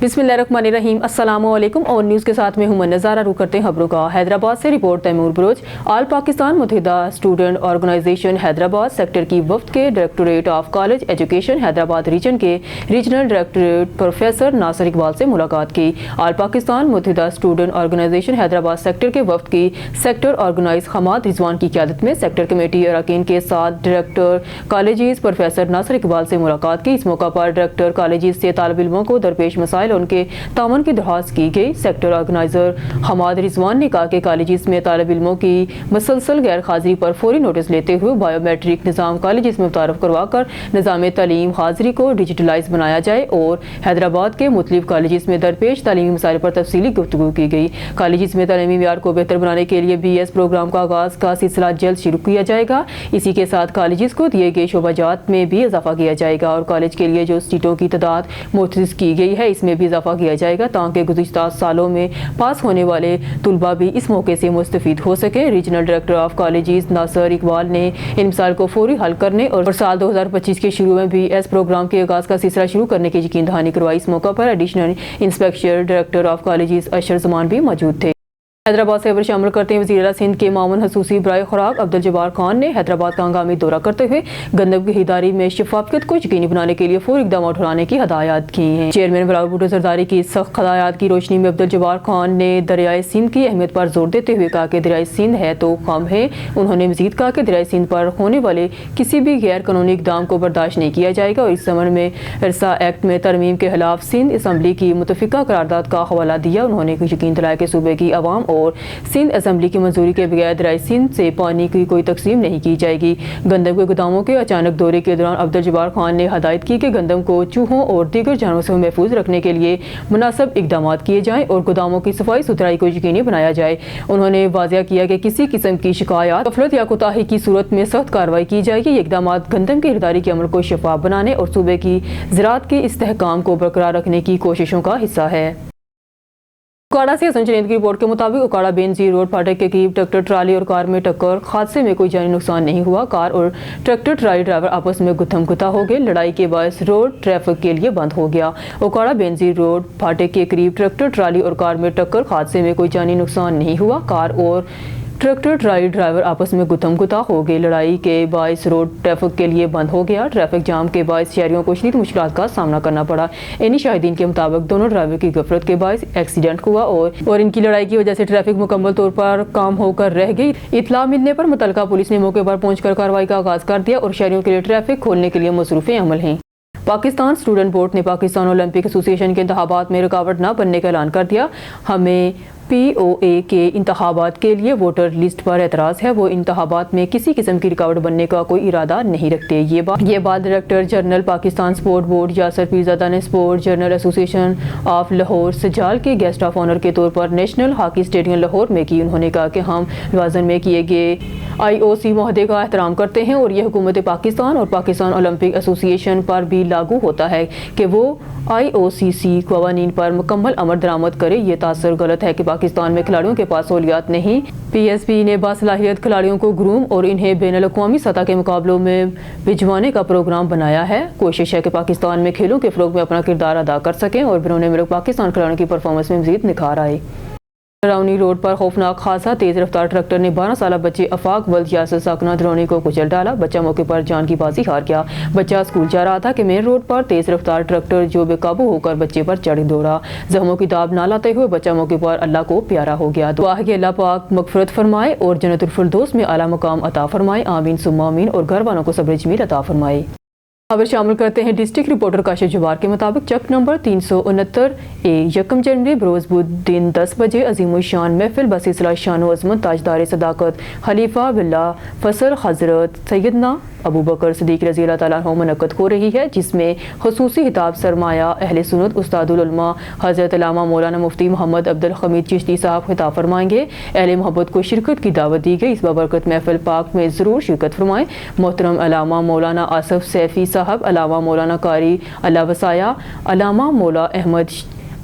बिस्मिल्लाहिर्रहमानिर्रहीम। अस्सलाम वालेकुम और न्यूज़ के साथ में हूं नज़ारा। रुक करते हैं खबरों का। हैदराबाद से report Taimur Baloch. All Pakistan Muttahida student organisation Hyderabad sector की वफ्द के directorate of college education Hyderabad region के regional director professor Nasir Iqbal से मुलाकात की। All Pakistan Muttahida student organisation Hyderabad sector के वफ्द की सेक्टर ऑर्गेनाइज हमाद रिजवान की क़यादत में सेक्टर कमेटी अरकान के साथ director colleges professor Nasir Iqbal से मुलाकात की। इस मौका पर डायरेक्टर कॉलेजेस से तालिब इल्मों को दरपेश मसाइल उनके तामन की दरख्वास्त की गई। सेक्टर ऑर्गेनाइजर हमाद रिजवान ने कहा कि कॉलेजेस में तालिब इल्मों की मुसलसल गैर हाजिरी पर फौरी नोटिस लेते हुए बायोमेट्रिक निज़ाम कॉलेजेस में मुतारफ करवाकर निज़ाम तालीम हाजिरी को डिजिटलाइज बनाया जाए और हैदराबाद के मुख्तलिफ कॉलेजेस में दरपेश तालीमी मसाइल पर तफसीली गुफ्तगू की गई। कॉलेजेस में तालीमी मेयार को बेहतर बनाने के लिए BS प्रोग्राम का आगाज़ का सिलसिला जल्द शुरू किया जाएगा। इसी के साथ कॉलेजेस को दिए गए शोबाजात में भी इजाफा किया जाएगा और कॉलेज के लिए जो सीटों की तादाद मुतज़्ज़ की गई है इसमें भी इजाफा किया जाएगा ताकि गुज़िश्ता सालों में पास होने वाले तुलबा भी इस मौके से मुस्तफ़ीद हो सके। Regional director of colleges Nasir Iqbal ने इन मसाइल को फौरी हल करने और साल 2025 के शुरू में BS प्रोग्राम के आगाज़ का सिलसिला शुरू करने की यकीन दहानी करवाई। इस मौका पर additional inspector director of colleges Ashar Zaman भी मौजूद थे। हैदराबाद से खबर शामिल करते हैं। वज़ीर सिंध के मामून खसूसी बराए खुराक अब्दुल जब्बार खान ने हैदराबाद का हंगामी दौरा करते हुए गंदम की खरीदारी में शफाफियत को यकीनी बनाने के लिए फौरी इक़दाम उठाने की हदायत की हैं। चेयरमैन बराबर भुट्टो जरदारी की सख्त हदायत की रोशनी में अब्दुल जब्बार खान ने दरियाए सिंध की अहमियत पर जोर देते हुए कहा कि दरियाए सिंध है तो कम है। उन्होंने मज़ीद कहा कि दरियाए सिंध पर होने वाले किसी भी गैर कानूनी इक़दाम को बर्दाश्त नहीं किया जाएगा और इस ज़मन में इरसा एक्ट में तरमीम के खिलाफ सिंध असम्बली की मुतफ़िका करारदाद का हवाला दिया। उन्होंने यकीन दिलाया कि सूबे की आवाम और सिंध असम्बली की मंजूरी के बगैर दरियाए सिंध से पानी की कोई तकसीम नहीं की जाएगी। गंदम के गोदामों के अचानक दौरे के दौरान अब्दुल जब्बार खान ने हदायत की कि गंदम को चूहों और दीगर जानवरों से महफूज रखने के लिए मुनासिब इक़दाम किए जाएँ और गोदामों की सफाई सुथराई को यकीनी बनाया जाए। उन्होंने वाज़ेह किया कि किसी किस्म की शिकायत, गफलत या कोताही की सूरत में सख्त कार्रवाई की जाएगी। ये इक़दाम गंदम की खरीदारी के अमल को शफाफ बनाने और सूबे की ज़राअत के इस्तेहकाम को बरकरार रखने की कोशिशों का हिस्सा है। उकाड़ा से हसन चंद की रिपोर्ट के मुताबिक उकाड़ा बेनजीर रोड फाटक के करीब ट्रैक्टर ट्राली और कार में टक्कर। हादसे में कोई जानी नुकसान नहीं हुआ। कार और ट्रैक्टर ट्राली ड्राइवर आपस में गुत्थम गुत्था हो गए। लड़ाई के बायस रोड ट्रैफिक के लिए बंद हो गया। उकाड़ा बेनजीर रोड फाटक के करीब ट्रैक्टर ट्राली और कार में टक्कर। हादसे में कोई जानी नुकसान नहीं हुआ। कार और ट्रैक्टर ट्राली ड्राइवर आपस में गुत्थम गुत्था हो गए। लड़ाई के बायस रोड ट्रैफिक के लिए बंद हो गया। ट्रैफिक जाम के बायस शहरियों को शदीद मुश्किलात का सामना करना पड़ा। इन्हीं शाहिदीन के मुताबिक दोनों ड्राइवर की गफलत के बायस एक्सीडेंट हुआ और इनकी लड़ाई की वजह से ट्रैफिक मुकम्मल तौर पर काम होकर रह गई। इत्तला मिलने पर मुतल्लिका पुलिस ने मौके पर पहुंचकर कार्रवाई का आगाज कर दिया और शहरियों के लिए ट्रैफिक खोलने के लिए मसरूफ़ अमल हैं। पाकिस्तान स्टूडेंट बोर्ड ने पाकिस्तान ओलंपिक एसोसिएशन के इंतखाबात में रुकावट न बनने का ऐलान कर दिया। हमें POA के इंतखाबात के लिए वोटर लिस्ट पर एतराज़ है। वो इंतखाबात में किसी किस्म की रुकावट बनने का कोई इरादा नहीं रखते। ये बात director general Pakistan sport board Yasir Pirzada ने sport general association of Lahore सजाल के गेस्ट ऑफ ऑनर के तौर पर नेशनल हॉकी स्टेडियम लाहौर में की। उन्होंने कहा कि हम लवाज़न में किए गए IOC मुआहदे का एहतराम करते हैं और यह हुकूमत पाकिस्तान और पाकिस्तान ओलंपिक एसोसिएशन पर भी लागू होता है कि वो IOCC कवानीन पर मुकम्मल अमल दरामद करे। ये तासर गलत है कि पाकिस्तान में खिलाड़ियों के पास सहूलियात नहीं। PSB ने बासलाहियत खिलाड़ियों को ग्रूम और इन्हें बैनुल-अक़वामी सतह के मुकाबलों में भिजवाने का प्रोग्राम बनाया है। कोशिश है कि पाकिस्तान में खेलों के फ़रोग़ में अपना किरदार अदा कर सकें और बैरून मुल्क पाकिस्तान खिलाड़ियों की परफॉर्मेंस में मज़ीद निखार आए। दरौनी रोड पर खौफनाक हादसा। तेज रफ्तार ट्रैक्टर ने 12 साल बच्चे अफाक वल्द यासर साकना दरौनी को कुचल डाला। बच्चा मौके पर जान की बाजी हार गया। बच्चा स्कूल जा रहा था कि मेन रोड पर तेज रफ्तार ट्रैक्टर जो बेकाबू होकर बच्चे पर चढ़ दौड़ा। जख्मों की दाब ना लाते हुए बच्चा मौके पर अल्लाह को प्यारा हो गया। दुआ है कि अल्लाह पाक मग़फ़िरत फरमाए और जन्नतुल फ़िरदौस में आला मकाम अता फरमाए। आमीन सुम्मा आमीन और घर वालों को सब्र जमील अता फरमाए। खबर शामिल करते हैं। डिस्ट्रिक्ट रिपोर्टर काशिफ जवार के मुताबिक चक नंबर 369 यकम जनवरी बरोज़ बुध दिन 10 बजे अजीम शान महफिल बसिलसिला शानो अज़मत ताजदार सदाकत खलीफा बिल्ला फसर हज़रत सैयदना अबू बकर सिद्दीक़ रज़ी अल्लाह तआला अन्हु मुनक़्क़द हो रही है, जिसमें ख़ुसूसी हिताब सरमाया अहले सुन्नत उस्तादुल उलमा हज़रत अल्लामा मौलाना मुफ्ती मोहम्मद अब्दुल हमीद चिश्ती साहब खिताब फरमाएंगे। अहले मोहब्बत को शिरकत की दावत दी गई। इस बाबरकत महफिल पाक में ज़रूर शिरकत फरमाएं। मोहतरम अल्लामा मौलाना आसफ सैफ़ी साहब, अल्लामा मौलाना कारी अल्लाह वसाया, अल्लामा मौला अहमद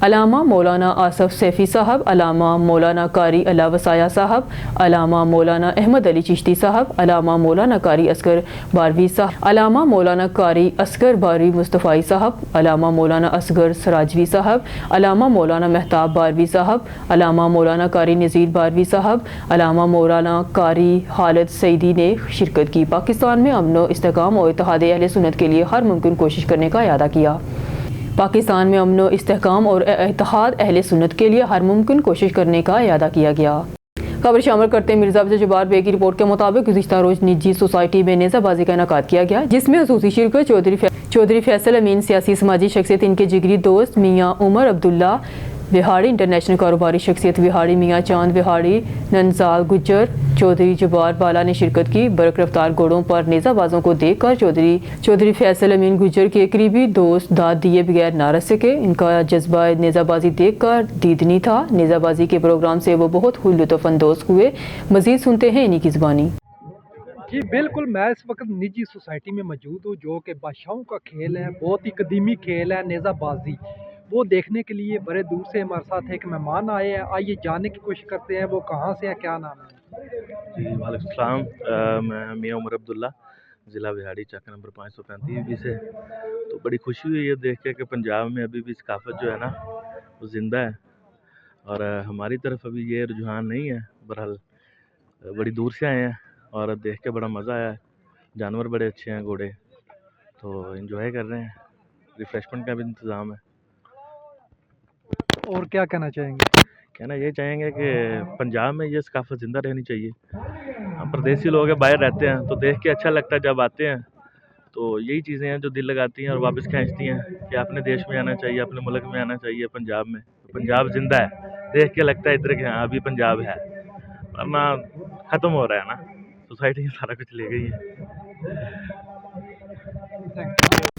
علامہ مولانا آصف سیفی صاحب، علامہ مولانا قاری اللہ وسایہ صاحب، علامہ مولانا احمد علی چشتی صاحب، علامہ مولانا قاری اصغر باروی صاحب، علامہ مولانا قاری اصغر باروی مصطفی صاحب، علامہ مولانا اصغر سراجوی صاحب، علامہ مولانا مہتاب باروی صاحب، علامہ مولانا قاری نذیر باروی صاحب، علامہ مولانا قاری خالد سعیدی نے شرکت کی۔ پاکستان میں امن و استحکام اور اتحاد اہل سنت کے لیے ہر ممکن کوشش کرنے کا اعادہ کیا۔ پاکستان میں امن و استحکام اور اتحاد اہل سنت کے لیے ہر ممکن کوشش کرنے کا اعادہ کیا گیا۔ خبر شامل کرتے ہیں مرزا افضل جبار بیگ کی رپورٹ کے مطابق گزشتہ روز نجی سوسائٹی میں نیزہ بازی کا انعقاد کیا گیا، جس میں خصوصی شرکت چودھری فیصل امین، سیاسی سماجی شخصیت، ان کے جگری دوست میاں عمر عبداللہ وہاڑی، انٹرنیشنل کاروباری شخصیت وہاڑی میاں چاند وہاڑی، ننزال گجر، چودھری جبار بالا نے شرکت کی۔ برق رفتار گھوڑوں پر نیزہ بازوں کو دیکھ کر چودھری فیصل امین گجر کے قریبی دوست داد دیے بغیر نہ رہ سکے۔ ان کا جذبہ نیزہ بازی دیکھ کر دیدنی تھا۔ نیزہ بازی کے پروگرام سے وہ بہت ہی لطف اندوز ہوئے۔ مزید سنتے ہیں انہی کی زبانی۔ جی بالکل، میں اس وقت نجی سوسائٹی میں موجود ہوں، جو کہ بادشاہوں کا کھیل ہے، بہت ہی قدیمی کھیل ہے نیزہ بازی۔ وہ دیکھنے کے لیے بڑے دور سے ہمارے ساتھ ایک مہمان آئے ہیں، آئیے جاننے کی کوشش کرتے ہیں وہ کہاں سے ہیں، کیا نام ہے؟ جی وعلیکم السلام، میں میاں عمر عبداللہ، ضلع وہاڑی، چاکہ نمبر 535 سے۔ تو بڑی خوشی ہوئی یہ دیکھ کے کہ پنجاب میں ابھی بھی ثقافت جو ہے نا وہ زندہ ہے، اور ہماری طرف ابھی یہ رجحان نہیں ہے۔ بہرحال بڑی دور سے آئے ہیں اور دیکھ کے بڑا مزہ آیا ہے۔ جانور بڑے اچھے ہیں، گھوڑے، تو انجوائے کر رہے ہیں۔ ریفریشمنٹ کا بھی انتظام ہے۔ اور کیا کہنا چاہیں گے؟ کہنا یہ چاہیں گے کہ پنجاب میں یہ ثقافت زندہ رہنی چاہیے۔ ہم پردیسی لوگ ہیں، باہر رہتے ہیں تو دیکھ کے اچھا لگتا ہے، جب آتے ہیں تو یہی چیزیں ہیں جو دل لگاتی ہیں اور واپس کھینچتی ہیں کہ اپنے دیش میں آنا چاہیے، اپنے ملک میں آنا چاہیے۔ پنجاب میں پنجاب زندہ ہے، دیکھ کے لگتا ہے ادھر کہ ہاں ابھی پنجاب ہے، ورنہ ختم ہو رہا ہے نا، سوسائٹی سارا کچھ لے گئی ہے۔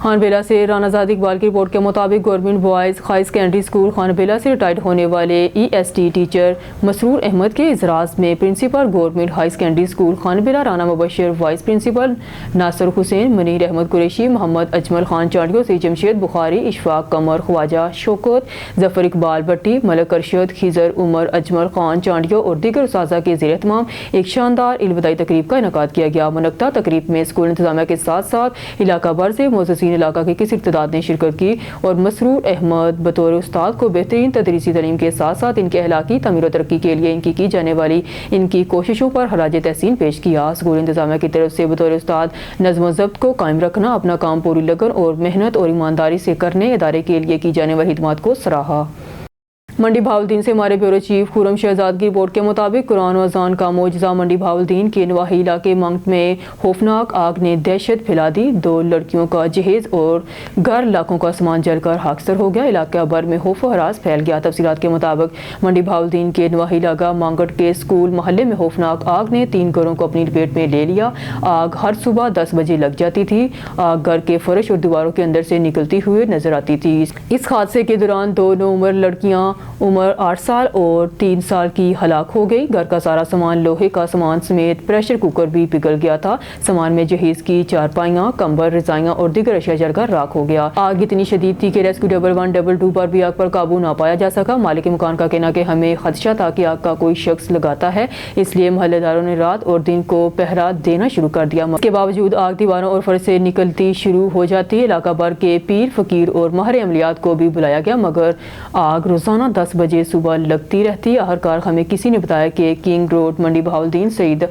خان بیلا سے رانا زاد اقبال کی رپورٹ کے مطابق government boys high secondary school Khan Bela سے ریٹائرڈ ہونے والے ای ایس ٹی ٹیچر مسرور احمد کے اعزاز میں principal government high secondary school Khan Bela Rana Mubashir, vice principal Nasir Hussain, Munir Ahmed Qureshi, Muhammad Ajmal Khan Chandio سے جمشید بخاری، اشفاق قمر، خواجہ شوکت، ظفر اقبال بٹی، ملک ارشد، خضر عمر، اجمل خان چانڈیو اور دیگر اساتذہ کے زیر اہتمام ایک شاندار الوداعی تقریب کا انعقاد کیا گیا۔ منعقدہ تقریب میں اسکول انتظامیہ کے ساتھ ساتھ علاقہ بھر سے معززین علاقہ کی کسی ارتداد نے شرکت کی اور مسرور احمد بطور استاد کو بہترین تدریسی تعلیم کے ساتھ ساتھ ان کے اخلاقی تعمیر و ترقی کے لیے ان کی جانے والی ان کی کوششوں پر خراج تحسین پیش کیا۔ اسکول انتظامیہ کی طرف سے بطور استاد نظم و ضبط کو قائم رکھنا، اپنا کام پوری لگن اور محنت اور ایمانداری سے کرنے، ادارے کے لیے کی جانے والی خدمات کو سراہا۔ منڈی بہاولدین سے ہمارے بیورو چیف خرم شہزاد کی رپورٹ کے مطابق قرآن و اذان کا معجزہ منڈی بہاولدین کے نواحی علاقے منگت میں خوفناک آگ نے دہشت پھیلا دی۔ 2 لڑکیوں کا جہیز اور گھر لاکھوں کا سامان جل کر خاکستر ہو گیا۔ علاقہ بھر میں خوف و ہراس پھیل گیا۔ تفصیلات کے مطابق منڈی بہاولدین کے نواحی علاقہ مانگٹ کے اسکول محلے میں خوفناک آگ نے 3 گھروں کو اپنی لپیٹ میں لے لیا۔ آگ ہر صبح 10 بجے لگ جاتی تھی۔ آگ گھر کے فرش اور دیواروں کے اندر سے نکلتی ہوئی نظر آتی تھی۔ اس حادثے کے دوران 2 نوعمر لڑکیاں عمر 8 سال اور 3 سال کی ہلاک ہو گئی۔ گھر کا سارا سامان، لوہے کا سامان سمیت پریشر کوکر بھی پگھل گیا تھا۔ سامان میں جہیز کی چارپائیاں، کمبل، رضائیاں اور دیگر اشیاء جل کر راکھ ہو گیا۔ آگ اتنی شدید تھی کہ ریسکیو 112 پر بھی آگ پر قابو نہ پایا جا سکا۔ مالک مکان کا کہنا کہ ہمیں خدشہ تھا کہ آگ کا کوئی شخص لگاتا ہے، اس لیے محلے داروں نے رات اور دن کو پہرا دینا شروع کر دیا۔ اس کے باوجود آگ دیواروں اور فرش سے نکلتی شروع ہو جاتی۔ علاقہ بھر کے پیر، فقیر اور ماہر عملیات کو بھی بلایا گیا، مگر آگ روزانہ 10 بجے صبح لگتی رہتی۔ آخرکار ہمیں کسی نے بتایا کہ کنگ روڈ منڈی بہاولدین سعید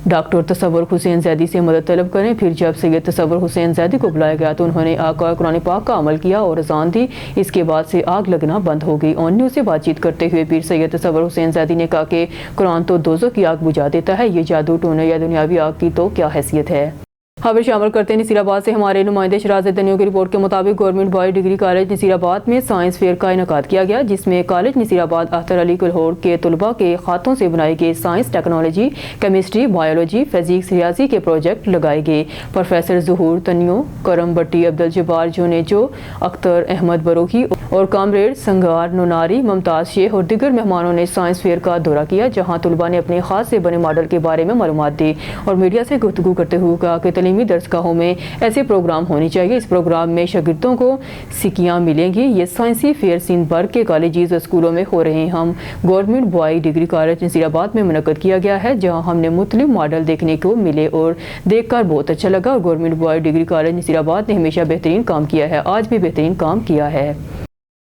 ڈاکٹر تصور حسین زیدی سے مدد طلب کریں۔ پھر جب سید تصور حسین زیدی کو بلایا گیا تو انہوں نے آقا قرآن پاک کا عمل کیا اور اذان دی۔ اس کے بعد سے آگ لگنا بند ہو گئی۔ آن نیوز سے بات چیت کرتے ہوئے پیر سید تصور حسین زیدی نے کہا کہ قرآن تو دوزخ کی آگ بجھا دیتا ہے، یہ جادو ٹونے یا دنیاوی آگ کی تو کیا حیثیت ہے۔ خبر شامل کرتے ہیں نصیر آباد سے ہمارے نمائندے شراز دنیو کی رپورٹ کے مطابق government boys degree college Naseerabad میں سائنس فیئر کا انعقاد کیا گیا، جس میں کالج نصیر آباد اختر علی کلہوڑ کے طلباء کے ہاتھوں سے بنائے گئے science, technology, chemistry, biology, physics, ریاضی کے پروجیکٹ لگائے گئے۔ پروفیسر ظہور تنیو، کرم بٹی، عبدالجبار جونیجو، اختر احمد بروہی اور کامریڈ سنگار نوناری، ممتاز شیخ اور دیگر مہمانوں نے سائنس فیئر کا دورہ کیا، جہاں طلباء نے اپنے خاص سے بنے ماڈل کے بارے میں معلومات دی اور میڈیا سے گفتگو کرتے ہوئے کہا کہ تعلیم तालीमी दरसगाहों में ऐसे प्रोग्राम होने चाहिए। इस प्रोग्राम में शागिर्दों को सिक्कियाँ मिलेंगी। ये साइंसी फेयर सिंध भर के कॉलेजेस और स्कूलों में हो रहे हैं। हम government boy degree college Nasirabad में मुनक्कद किया गया है, जहाँ हमने मुख्तलिफ मॉडल देखने को मिले और देखकर बहुत अच्छा लगा। और government boy degree college Nasirabad ने हमेशा बेहतरीन काम किया है, आज भी बेहतरीन काम किया है।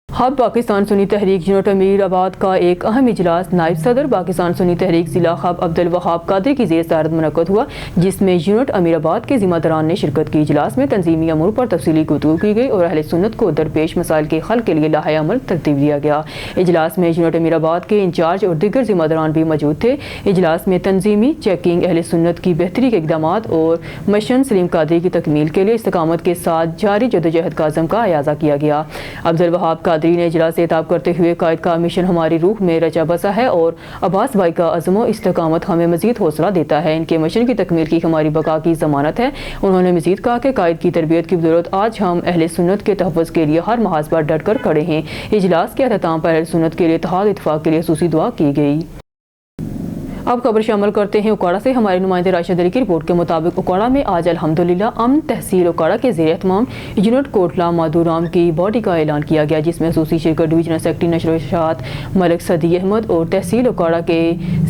हब पाकिस्तान सुन्नी तहरीक यूनिट अमीराबाद का एक अहम इजलास नायब सदर पाकिस्तान सुन्नी तहरीक ज़िला हब अब्दुल वहाब कादरी की ज़ेर सदारत मुनक्कद हुआ, जिसमें यूनिट अमीराबाद के ज़िम्मेदारान ने शिरकत की। इजलास में तंजीमी अमूर पर तफसीली गुफ्तगू की गई और अहले सुन्नत को दरपेश मसाइल के हल के लिए लाहे अमल तरतीब दिया गया। इजलास में यूनिट अमीराबाद के इंचार्ज और दीगर ज़िम्मेदारान भी मौजूद थे। इजलास में तंजीमी चेकिंग, अहले सुन्नत की बेहतरी के इक़दाम और मिशन सलीम कादरी की तकमील के लिए इस्तकामत के साथ जारी जदोजहद का अज़म का अयाज़ा किया गया। अब्दुल वहाब कादरी ने इजलास से खिताब करते हुए कायद का मिशन हमारी रूह में रचा बसा है और अब्बास भाई का अज़्म इस्तकामत हमें मज़ीद हौसला देता है। इनके मिशन की तकमील की हमारी बका की ज़मानत है। उन्होंने मज़ीद कहा कि कायद की तरबियत की बदौलत आज हम अहले सुन्नत के तहफ़्फ़ुज़ के लिए हर महाज पर डट कर खड़े हैं। इजलास के अख्ताम पर अहले सुन्नत के लिए इत्तेहाद इत्तफ़ाक़ के लिए ख़ुसूसी दुआ की गई। अब खबर शामिल करते हैं उकाड़ा से। हमारे नुमाइंदे राशिद अली की रिपोर्ट के मुताबिक उकाड़ा में आज अल्हम्दुलिल्लाह अमन तहसील उकाड़ा के ज़ेर एहतमाम यूनिट कोटला माधुराम की बॉडी का ऐलान किया गया, जिसमें खसूसी शिरकत डिवीजनल सेक्रेटरी नशर-ओ-इरशाद मलिक सदी अहमद और तहसील उकाड़ा के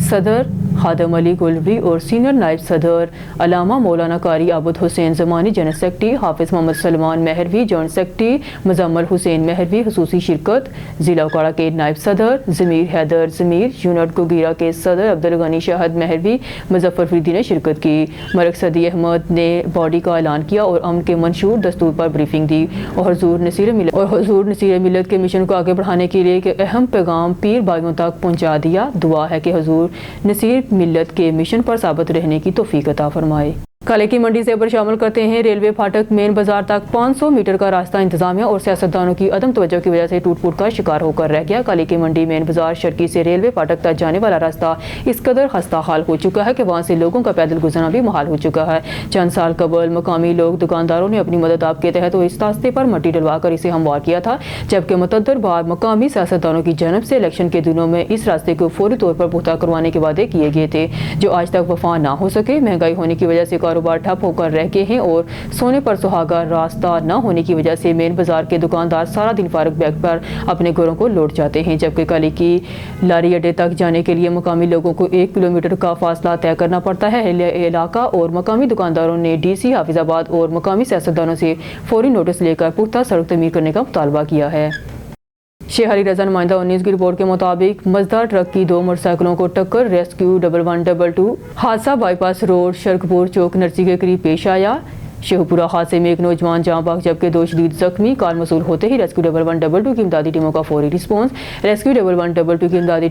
सदर खादम अली गुलवरी और सीनियर नायब सदर अलामा मौलाना कारी आबद हुसैन ज़मानी, जनरल सेक्रेटरी हाफिज़ मोहम्मद सलमान मेहरवी, जॉइंट सेक्रेटरी मुजम्मल हुसैन मेहरवी, खसूसी शिरकत ज़िला उकाड़ा के नायब सदर ज़मीर हैदर ज़मीर, यूनिट गोगीरा के सदर अब्दुल गनी शाहद मेहरवी, मुजफ्फर फरीदी ने शिरकत की। मलिक सदी अहमद ने बॉडी का ऐलान किया और अमन के मंशूर दस्तूर पर ब्रीफिंग दी और हुजूर नसीर मिलत के मिशन को आगे बढ़ाने के लिए एक अहम पैगाम पीर भाइयों तक पहुँचा दिया। दुआ है कि हुजूर नसीर मिल्लत के मिशन पर साबित रहने की तौफीक अता फरमाए। काले की मंडी से खबर शामिल करते हैं। रेलवे फाटक मेन बाजार तक 500 मीटर का रास्ता इंतजामिया और सियासतदानों की अदम तवज्जो की वजह से टूट फूट का शिकार होकर रह गया। काले की मंडी मेन बाजार शर्की से रेलवे फाटक तक जाने वाला रास्ता इस कदर खस्ता हाल हो चुका है कि वहाँ से लोगों का पैदल गुजरना भी मुहाल हो चुका है। चंद साल कबल मकामी लोग दुकानदारों ने अपनी मदद आप के तहत इस रास्ते पर मट्टी डलवा कर इसे हमवार किया था, जबकि मुतअद्दिद बार मकामी सियासतदानों की जानब से इलेक्शन के दिनों में इस रास्ते को फौरी तौर पर पुख्ता करवाने के वादे किए गए थे, जो आज तक वफा ना हो सके। महंगाई होने की वजह से कारोबार ठप होकर रह गए हैं और सोने पर सुहागा रास्ता न होने की वजह से मेन बाजार के दुकानदार सारा दिन फारग बैग पर अपने घरों को लौट जाते हैं, जबकि काली की लारी अड्डे तक जाने के लिए मकामी लोगों को 1 किलोमीटर का फासला तय करना पड़ता है। इलाका और मकामी दुकानदारों ने DC हाफिजाबाद और मकामी सियासतदानों से फौरी नोटिस लेकर पुख्ता सड़क तमीर करने का मुतालबा किया है। शहरी रजा नुमाइंदा 19 की रिपोर्ट के मुताबिक मजदार ट्रक की 2 मोटरसाइकिलों को टक्कर, रेस्क्यू 1122। हादसा बाईपास रोड शरकपुर चौक नरसी के करीब पेश आया। शेखपुरा हादसे में एक नौजवान जाँ बहक जबकि 2 शदीद जख्मी। कार मसूल होते ही रेस्क्यू 1122 की इमदादी टीमों का फौरी रिस्पॉन्स। रेस्क्यू 1122 की इमदादी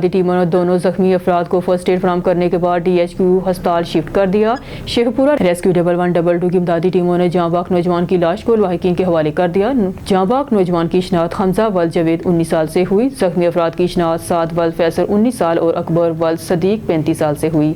टीमों ने दोनों जख्मी अफराद को फर्स्ट एड फराहम करने के बाद DHQ अस्पताल शिफ्ट कर दिया। शेखपुरा रेस्क्यू 1122 की इमदादी टीमों ने जाँ बहक नौजवान की लाश को लाहिकीन के हवाले कर दिया। जाँ बहक नौजवान की शनाख्त हमजा वल्द जवेद 19 साल से हुई। जख्मी अफराद की शनाख्त साद वल्द फैसल 19 साल और अकबर वल्द सदीक 35 साल से हुई।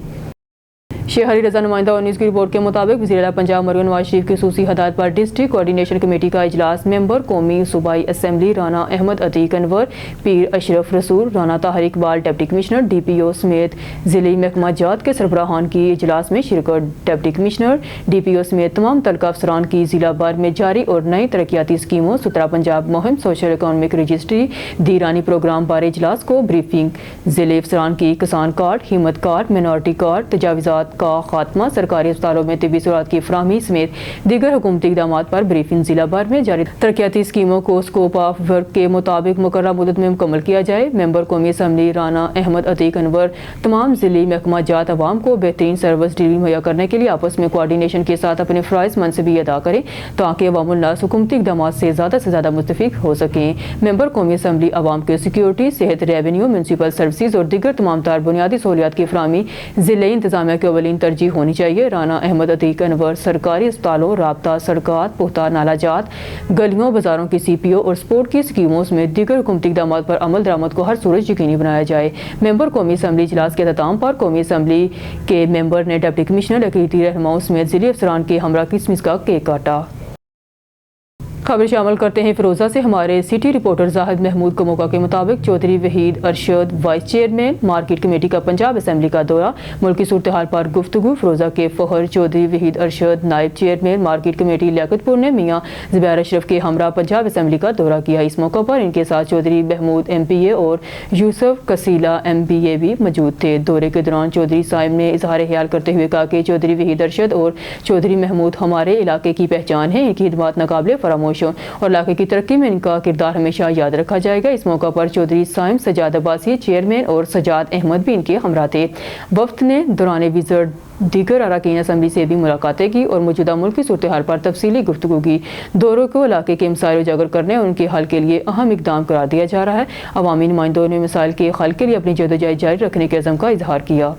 शहरी रजा नुमाइंदा 19 की रिपोर्ट के मुताबिक वज़ीर-ए-आला पंजाब मरहूम नवाज शरीफ की खसूसी हदायत पर डिस्ट्रिक्ट कोऑर्डिनेशन कमेटी का इजलास मेंबर कौमी सूबाई असम्बली राना अहमद अतीक अनवर, पीर अशरफ रसूल, Rana Tahir Iqbal, deputy commissioner DPO समेत ज़िली महकमा जात के सरबराहान की इजलास में शिरकत। डिप्टी कमिश्नर DPO समेत तमाम तलका अफसरान की ज़िला भर में जारी और नई तरक्याती स्कीमों सुतरा पंजाब मुहिम, सोशल इकॉनमिक रजिस्ट्री, दीरानी प्रोग्राम बारे इजलास को ब्रीफिंग। ज़िले अफसरान की किसान कार्ड, हिम्मत कार्ड, मिनॉरिटी कार्ड, तजावीज़ात का खात्मा, सरकारी अस्पतालों में तिब्बी सहूलत की फराहमी समेत दीगर हुकूमती इक़दाम पर ब्रीफिंग। जिला भर में जारी तरक्याती स्कीमों को स्कोप ऑफ वर्क के मुताबिक मुकर्रर मुद्दत में मुकम्मल किया जाए। मेंबर कौमी असम्बली राना अहमद अतीक अनवर तमाम ज़िली महकमा जात अवाम को बेहतरीन सर्विस डिलीवरी मुहैया करने के लिए आपस में कोऑर्डिनेशन के साथ अपने फ़राइज़ मनसबी अदा करें ताकि अवामुन्नास हुकूमती इक़दाम से ज़्यादा मुस्तफ़ीद हो सकें। मेंबर कौमी असम्बली अवाम के सिक्योरिटी, सेहत, रेवेन्यू, म्यूनसिपल सर्विसेज और दीगर तमाम तार बुनियादी सहूलियात की फराहमी ज़िले इंतज़ामिया की अवलीन तरजीह होनी चाहिए। राना अहमद अतीक अनवर सरकारी अस्पतालों, राबता सड़कात, पुख्ता नालाजात, गलियों बाजारों की CPO और स्पोर्ट की स्कीमों में दीगर हुकूमती इक़दाम पर अमल दरामद को हर सूरत यकीनी बनाया जाए। मेंबर कौमी असम्बली इजलास के अख्ताम पर कौमी असम्बली के मेंबर ने डिप्टी कमिश्नर अकीदती रहनुमाओं समेत ज़िली अफसरान के हमरा क्रिसमस का केक काटा। खबर शामिल करते हैं फिरोजा से। हमारे सिटी रिपोर्टर जाहिद महमूद को मौका के मुताबिक Chaudhry Waheed Arshad vice chairman market committee का पंजाब असम्बली का दौरा, मुल्की सूरत हाल पर गुफ्तगू। फिरोजा के फखर चौधरी वहीद अरशद नायब चेयरमैन मार्केट कमेटी लियाकतपुर ने मियाँ ज़ुबैर अशरफ के हमरा पंजाब असम्बली का दौरा किया। इस मौके पर इनके साथ चौधरी महमूद MPA और यूसुफ कसीला MBA भी मौजूद थे। दौरे के दौरान चौधरी साइम ने इजहार ख्याल करते हुए कहा कि चौधरी वहीद अरशद और चौधरी महमूद हमारे इलाके की पहचान है, इनकी खिदमत नाकाबिले फरामोश और इलाके की तरक्की में इनका किरदार हमेशा याद रखा जाएगा। इस मौका पर चौधरी साइम सजाद अब्बासी चेयरमैन और सजाद अहमद भी इनके हमरा थे। वफ्द ने दौरान विजिट दीगर अरकान असम्बली से भी मुलाकातें की और मौजूदा मुल्क की सूरत हाल पर तफसीली गुफ्तगू की। दौरों को इलाके के मसाइल उजागर करने और उनके हल के लिए अहम इकदाम करार दिया जा रहा है। अवामी नुमाइंदों ने मसाइल के हल के लिए अपनी जदोजहद जारी रखने के अज़म का इजहार किया।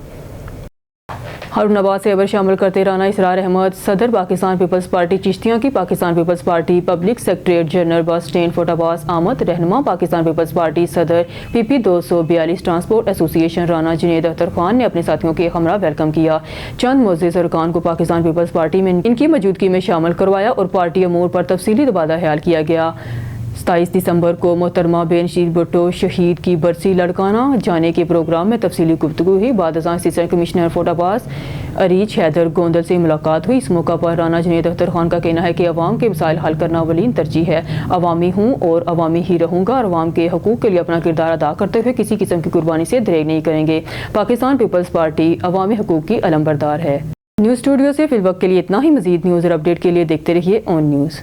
हारून से खबर शामिल करते राना इसरार अहमद सदर पाकिस्तान पीपल्स पार्टी चिश्तियाँ की Pakistan People's Party public secretary general bus stand फोटाबास आमद रहनुमा पाकिस्तान पीपल्स पार्टी सदर PP 242 transport association Rana Junaid Akhtar Khan ने अपने साथियों के हमरा वेलकम किया। चंद मोअज़्ज़ज़ अरकान को पाकिस्तान पीपल्स पार्टी में इनकी मौजूदगी में शामिल करवाया और पार्टी अमूर पर तफसीली तबादला ख्याल किया गया। 27 दिसंबर को मोहतरमा बेनशीर भुट्टो शहीद की बरसी लड़काना जाने के प्रोग्राम में तफसीली गुफ्तगू हुई। बाद असिस्टेंट कमिश्नर फोटाबास अरीज हैदर गोंदल से मुलाकात हुई। इस मौका पर राना जुनेद अख्तर खान का कहना है कि अवाम के मसाइल हल करना अवलीन तरजीह है। अवामी हूँ और अवामी ही रहूँगा और अवाम के हकूक़ के लिए अपना किरदार अदा करते हुए किसी किस्म की कुर्बानी से दरेग नहीं करेंगे। पाकिस्तान पीपल्स पार्टी अवामी हकूक़ की अलमबरदार है। न्यूज़ स्टूडियो से फिल वक्त के लिए इतना ही। मज़ीद न्यूज़ और अपडेट के लिए देखते रहिए ऑन न्यूज़।